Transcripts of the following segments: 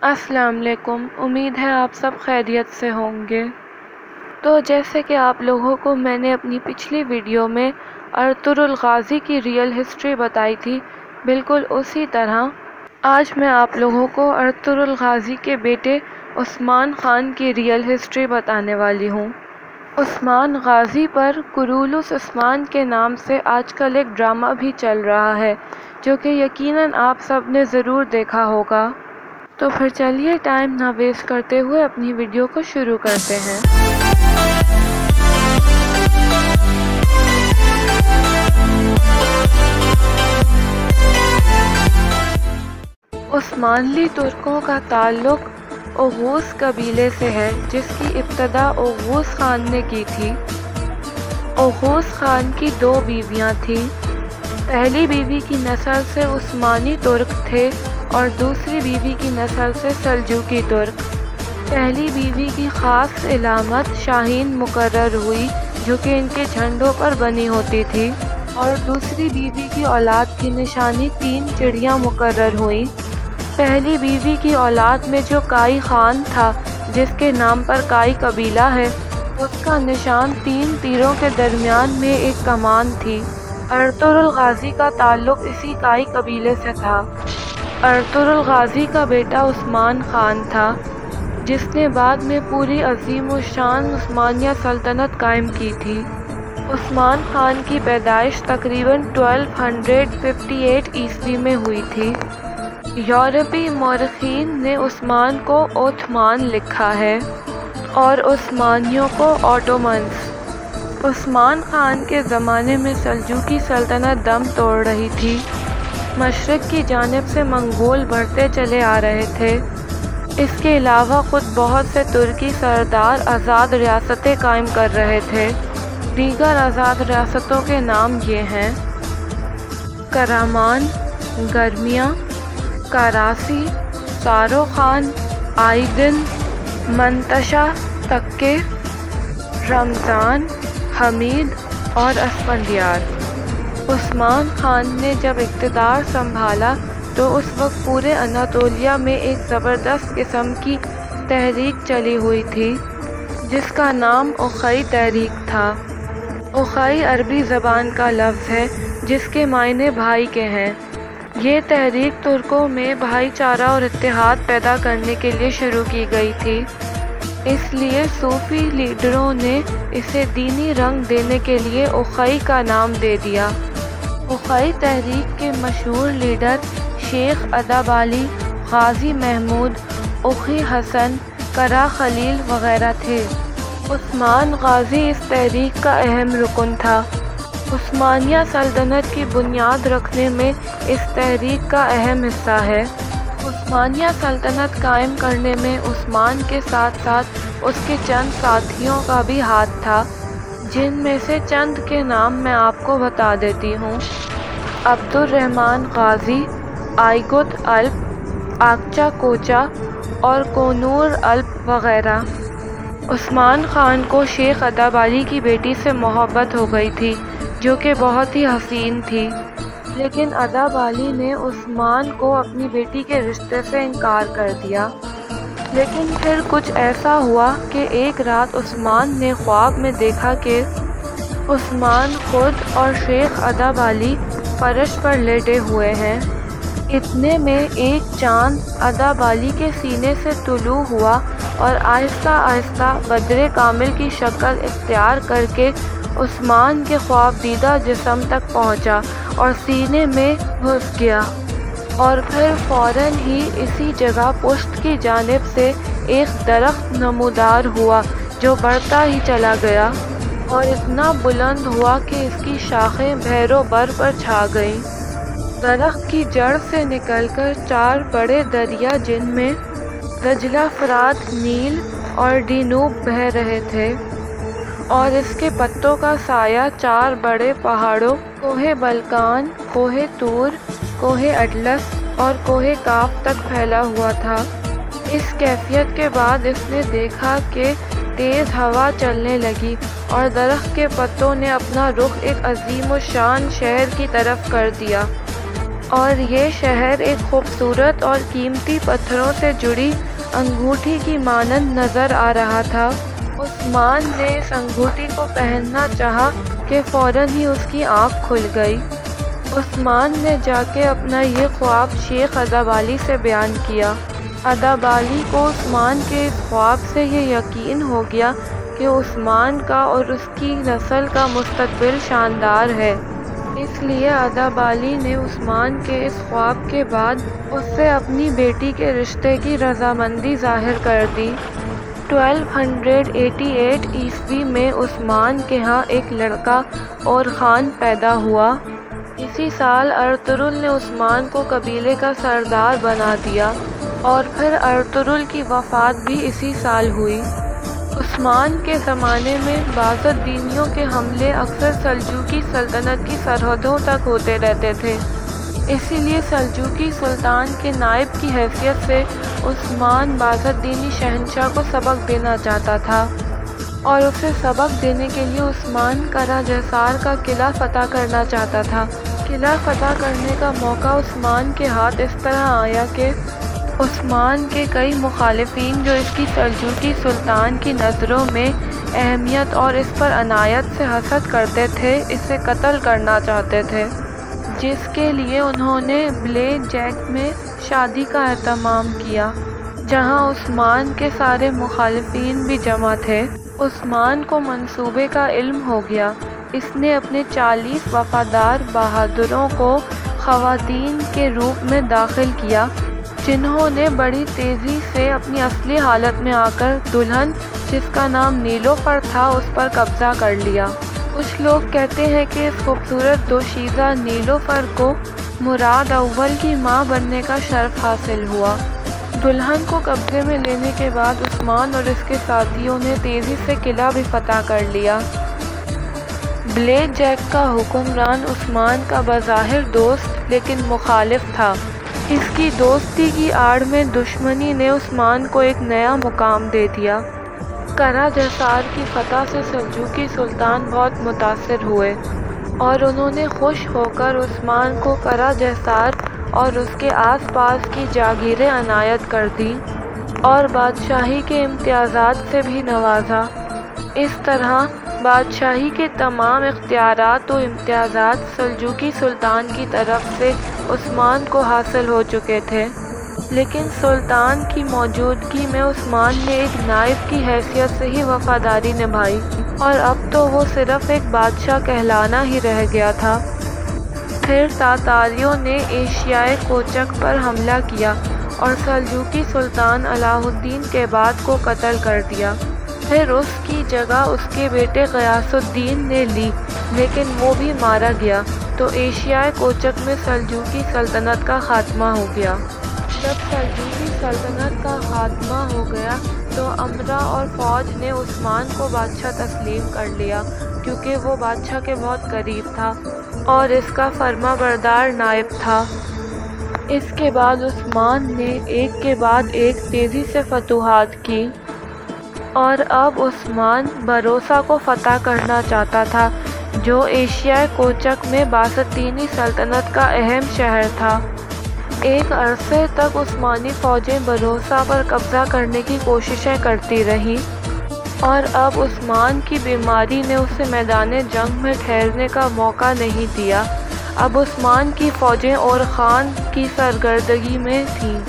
السلام علیکم، امید ہے آپ سب خیریت سے ہوں گے۔ تو جیسے کہ آپ لوگوں کو میں نے اپنی پچھلی ویڈیو میں ارطغرل غازی کی ریئل ہسٹری بتائی تھی، بالکل اسی طرح آج میں آپ لوگوں کو ارطغرل غازی کے بیٹے عثمان خان کی ریئل ہسٹری بتانے والی ہوں۔ عثمان غازی پر کرولوس عثمان کے نام سے آج کل ایک ڈرامہ بھی چل رہا ہے، جو کہ یقیناً آپ سب نے ضرور دیکھا ہوگا۔ تو پھر چلیے ٹائم نہ ویسٹ کرتے ہوئے اپنی ویڈیو کو شروع کرتے ہیں۔ عثمانلی ترکوں کا تعلق اوغوز قبیلے سے ہے، جس کی ابتدا اوغوز خان نے کی تھی۔ اوغوز خان کی 2 بیویاں تھیں۔ پہلی بیوی کی نسل سے عثمانی ترک تھے اور دوسری بیوی کی نسل سے سلجوقی ترک۔ پہلی بیوی کی خاص علامت شاہین مقرر ہوئی، جو کہ ان کے جھنڈوں پر بنی ہوتی تھی، اور دوسری بیوی کی اولاد کی نشانی 3 چڑیاں مقرر ہوئیں۔ پہلی بیوی کی اولاد میں جو کائی خان تھا، جس کے نام پر کائی قبیلہ ہے، اس کا نشان 3 تیروں کے درمیان میں ایک کمان تھی۔ ارطغرل غازی کا تعلق اسی کائی قبیلے سے تھا۔ ارطغرل غازی کا بیٹا عثمان خان تھا، جس نے بعد میں پوری عظیم الشان عثمانیہ سلطنت قائم کی تھی۔ عثمان خان کی پیدائش تقریباً 1258 عیسوی میں ہوئی تھی۔ یورپی مورخین نے عثمان کو اوتھمان لکھا ہے اور عثمانیوں کو اوٹومنز۔ عثمان خان کے زمانے میں سلجوقی سلطنت دم توڑ رہی تھی۔ مشرق کی جانب سے منگول بڑھتے چلے آ رہے تھے۔ اس کے علاوہ خود بہت سے ترکی سردار آزاد ریاستیں قائم کر رہے تھے۔ دیگر آزاد ریاستوں کے نام یہ ہیں: کرامان، گرمیا، کاراسی، ساروخان، آئیدن، منتشا، تکے، رمضان، حمید اور اسفندیار۔ عثمان خان نے جب اقتدار سنبھالا تو اس وقت پورے اناطولیہ میں ایک زبردست قسم کی تحریک چلی ہوئی تھی، جس کا نام اخئی تحریک تھا۔ اخئی عربی زبان کا لفظ ہے، جس کے معنی بھائی کے ہیں۔ یہ تحریک ترکوں میں بھائی چارہ اور اتحاد پیدا کرنے کے لیے شروع کی گئی تھی۔ اس لیے صوفی لیڈروں نے اسے دینی رنگ دینے کے لیے اخئی کا نام دے دیا۔ اخئی تحریک کے مشہور لیڈر شیخ ادابالی، غازی محمود، اخی حسن، کرا خلیل وغیرہ تھے۔ عثمان غازی اس تحریک کا اہم رکن تھا۔ عثمانیہ سلطنت کی بنیاد رکھنے میں اس تحریک کا اہم حصہ ہے۔ عثمانیہ سلطنت قائم کرنے میں عثمان کے ساتھ ساتھ اس کے چند ساتھیوں کا بھی ہاتھ تھا، جن میں سے چند کے نام میں آپ کو بتا دیتی ہوں: عبد الرحمن غازی، آئیگت الپ، آکچا کوچا اور کونور الپ وغیرہ۔ عثمان خان کو شیخ ادابالی کی بیٹی سے محبت ہو گئی تھی، جو کہ بہت ہی حسین تھی، لیکن ادابالی نے عثمان کو اپنی بیٹی کے رشتے سے انکار کر دیا۔ لیکن پھر کچھ ایسا ہوا کہ ایک رات عثمان نے خواب میں دیکھا کہ عثمان خود اور شیخ ادابالی فرش پر لیٹے ہوئے ہیں۔ اتنے میں ایک چاند ادابالی کے سینے سے طلوع ہوا اور آہستہ آہستہ بدر کامل کی شکل اختیار کر کے عثمان کے خواب دیدہ جسم تک پہنچا اور سینے میں گھس گیا، اور پھر فوراً ہی اسی جگہ پشت کی جانب سے ایک درخت نمودار ہوا، جو بڑھتا ہی چلا گیا اور اتنا بلند ہوا کہ اس کی شاخیں بحر و بر پر چھا گئیں۔ درخت کی جڑ سے نکل کر 4 بڑے دریا، جن میں دجلہ، فرات، نیل اور ڈینوب بہہ رہے تھے، اور اس کے پتوں کا سایہ 4 بڑے پہاڑوں کوہ بلقان، کوہ طور، کوہ اٹلس اور کوہ کاف تک پھیلا ہوا تھا۔ اس کیفیت کے بعد اس نے دیکھا کہ تیز ہوا چلنے لگی اور درخت کے پتوں نے اپنا رخ ایک عظیم الشان شہر کی طرف کر دیا، اور یہ شہر ایک خوبصورت اور قیمتی پتھروں سے جڑی انگوٹھی کی مانند نظر آ رہا تھا۔ عثمان نے اس انگوٹھی کو پہننا چاہا کہ فوراً ہی اس کی آنکھ کھل گئی۔ عثمان نے جا کے اپنا یہ خواب شیخ ادابالی سے بیان کیا۔ ادابالی کو عثمان کے اس خواب سے یہ یقین ہو گیا کہ عثمان کا اور اس کی نسل کا مستقبل شاندار ہے۔ اس لیے ادابالی نے عثمان کے اس خواب کے بعد اس سے اپنی بیٹی کے رشتے کی رضامندی ظاہر کر دی۔ 1288 عیسوی میں عثمان کے ہاں ایک لڑکا اور خان پیدا ہوا۔ اسی سال ارطغرل نے عثمان کو قبیلے کا سردار بنا دیا اور پھر ارطغرل کی وفات بھی اسی سال ہوئی۔ عثمان کے زمانے میں باضت دینیوں کے حملے اکثر سلجوقی سلطنت کی سرحدوں تک ہوتے رہتے تھے، اسی لیے سلجوقی سلطان کے نائب کی حیثیت سے عثمان باضت دینی شہنشاہ کو سبق دینا چاہتا تھا، اور اسے سبق دینے کے لیے عثمان قرہ جیسار کا قلعہ فتح کرنا چاہتا تھا۔ قلعہ فتح کرنے کا موقع عثمان کے ہاتھ اس طرح آیا کہ عثمان کے کئی مخالفین جو اس کی سلجوقی سلطان کی نظروں میں اہمیت اور اس پر عنایت سے حسد کرتے تھے، اسے قتل کرنا چاہتے تھے، جس کے لیے انہوں نے بلیڈ جیک میں شادی کا اہتمام کیا، جہاں عثمان کے سارے مخالفین بھی جمع تھے۔ عثمان کو منصوبے کا علم ہو گیا۔ اس نے اپنے 40 وفادار بہادروں کو خواتین کے روپ میں داخل کیا، جنہوں نے بڑی تیزی سے اپنی اصلی حالت میں آ کر دلہن، جس کا نام نیلوفر تھا، اس پر قبضہ کر لیا۔ کچھ لوگ کہتے ہیں کہ اس خوبصورت دوشیزہ نیلوفر کو مراد اول کی ماں بننے کا شرف حاصل ہوا۔ دلہن کو قبضے میں لینے کے بعد عثمان اور اس کے ساتھیوں نے تیزی سے قلعہ بھی فتح کر لیا۔ بلیڈ جیک کا حکمران عثمان کا بظاہر دوست لیکن مخالف تھا۔ اس کی دوستی کی آڑ میں دشمنی نے عثمان کو ایک نیا مقام دے دیا۔ قرہ جیسار کی فتح سے سلجوقی سلطان بہت متاثر ہوئے اور انہوں نے خوش ہو کر عثمان کو قرہ جیسار اور اس کے آس پاس کی جاگیریں عنایت کر دی اور بادشاہی کے امتیازات سے بھی نوازا۔ اس طرح بادشاہی کے تمام اختیارات و امتیازات سلجوقی سلطان کی طرف سے عثمان کو حاصل ہو چکے تھے، لیکن سلطان کی موجودگی میں عثمان نے ایک نائب کی حیثیت سے ہی وفاداری نبھائی، اور اب تو وہ صرف ایک بادشاہ کہلانا ہی رہ گیا تھا۔ پھر تاتاریوں نے ایشیائے کوچک پر حملہ کیا اور سلجوقی سلطان علاء الدین کیباد کو قتل کر دیا۔ پھر اس کی جگہ اس کے بیٹے غیاث الدین نے لی، لیکن وہ بھی مارا گیا، تو ایشیائے کوچک میں سلجوقی سلطنت کا خاتمہ ہو گیا۔ جب سلجوقی سلطنت کا خاتمہ ہو گیا تو امرا اور فوج نے عثمان کو بادشاہ تسلیم کر لیا، کیونکہ وہ بادشاہ کے بہت قریب تھا اور اس کا فرما بردار نائب تھا۔ اس کے بعد عثمان نے ایک کے بعد ایک تیزی سے فتوحات کی، اور اب عثمان بروسا کو فتح کرنا چاہتا تھا، جو ایشیائے کوچک میں باستینی سلطنت کا اہم شہر تھا۔ ایک عرصے تک عثمانی فوجیں بروسا پر قبضہ کرنے کی کوششیں کرتی رہیں، اور اب عثمان کی بیماری نے اسے میدان جنگ میں ٹھہرنے کا موقع نہیں دیا۔ اب عثمان کی فوجیں اور خان کی سرگردگی میں تھیں،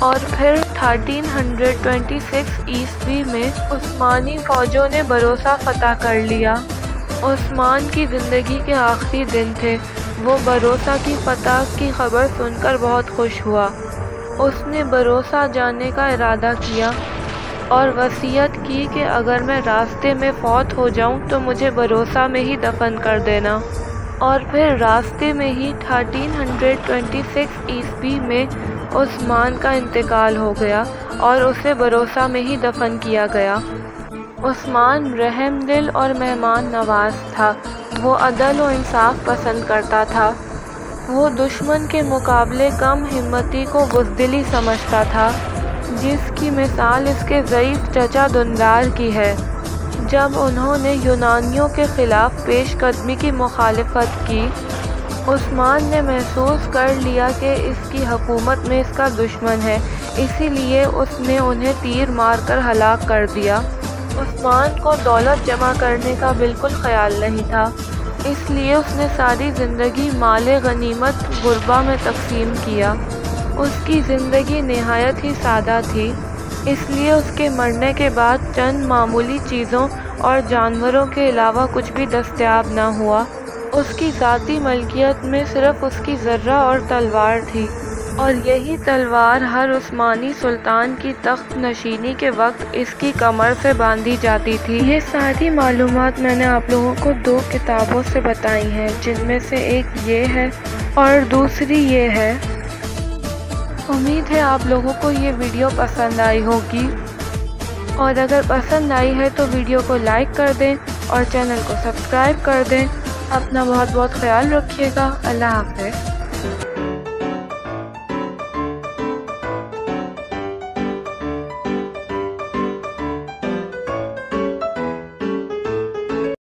اور پھر 1326 عیسوی میں عثمانی فوجوں نے بروسا فتح کر لیا۔ عثمان کی زندگی کے آخری دن تھے۔ وہ بروسا کی فتح کی خبر سن کر بہت خوش ہوا۔ اس نے بروسا جانے کا ارادہ کیا اور وصیت کی کہ اگر میں راستے میں فوت ہو جاؤں تو مجھے بروسا میں ہی دفن کر دینا، اور پھر راستے میں ہی 1326 عیسوی میں عثمان کا انتقال ہو گیا اور اسے بروسا میں ہی دفن کیا گیا۔ عثمان رحم دل اور مہمان نواز تھا۔ وہ عدل و انصاف پسند کرتا تھا۔ وہ دشمن کے مقابلے کم ہمتی کو بزدلی سمجھتا تھا، جس کی مثال اس کے ضعیف چچا دندار کی ہے۔ جب انہوں نے یونانیوں کے خلاف پیش قدمی کی مخالفت کی عثمان نے محسوس کر لیا کہ اس کی حکومت میں اس کا دشمن ہے، اسی لیے اس نے انہیں تیر مار کر ہلاک کر دیا۔ عثمان کو دولت جمع کرنے کا بالکل خیال نہیں تھا، اس لیے اس نے ساری زندگی مال غنیمت غربا میں تقسیم کیا۔ اس کی زندگی نہایت ہی سادہ تھی، اس لیے اس کے مرنے کے بعد چند معمولی چیزوں اور جانوروں کے علاوہ کچھ بھی دستیاب نہ ہوا۔ اس کی ذاتی ملکیت میں صرف اس کی ذرہ اور تلوار تھی، اور یہی تلوار ہر عثمانی سلطان کی تخت نشینی کے وقت اس کی کمر سے باندھی جاتی تھی۔ یہ ساری معلومات میں نے آپ لوگوں کو 2 کتابوں سے بتائی ہیں، جن میں سے ایک یہ ہے اور دوسری یہ ہے۔ امید ہے آپ لوگوں کو یہ ویڈیو پسند آئی ہوگی، اور اگر پسند آئی ہے تو ویڈیو کو لائک کر دیں اور چینل کو سبسکرائب کر دیں۔ اپنا بہت خیال رکھیے گا۔ اللہ حافظ۔